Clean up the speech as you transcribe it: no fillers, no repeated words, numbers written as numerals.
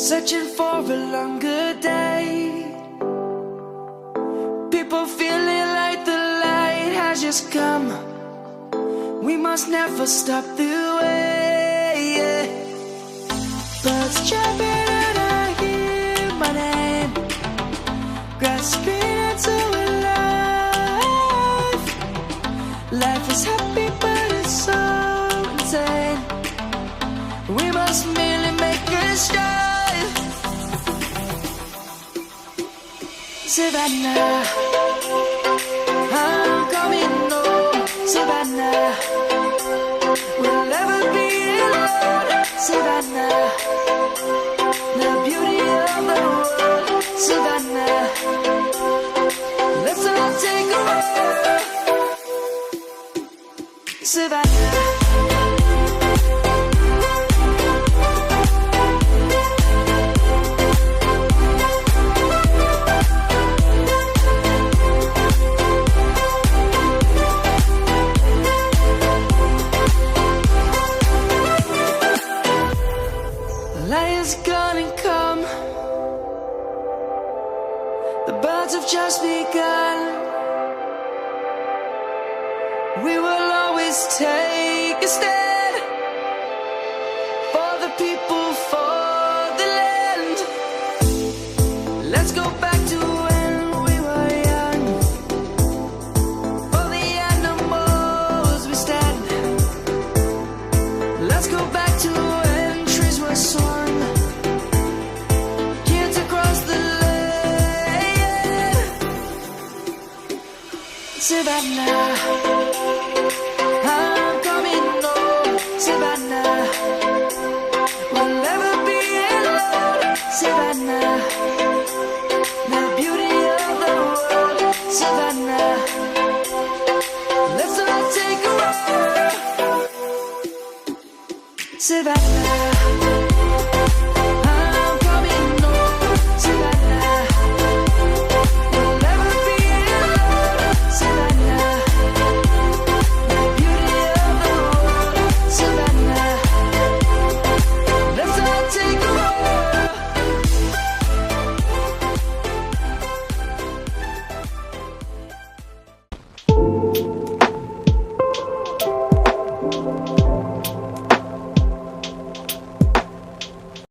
searching for a longer day. People feeling like the light has just come. We must never stop the way. Birds chirping and I hear my name, grasping into a life. Life is happy but it's so insane. We must merely make a start. Savannah, I'm coming home. Savannah, we'll never be alone. Savannah, the beauty of the world. Savannah, let's all take a ride. Savannah. Light's gonna come. The birds have just begun. We will always take a stand for the people, for the land. Let's go back to when we were young. For the animals we stand. Let's go back to when trees were swung. Savannah, I'm coming home. Savannah, we'll never be alone. Savannah, the beauty of the world. Savannah, let's all take a ride. Savannah.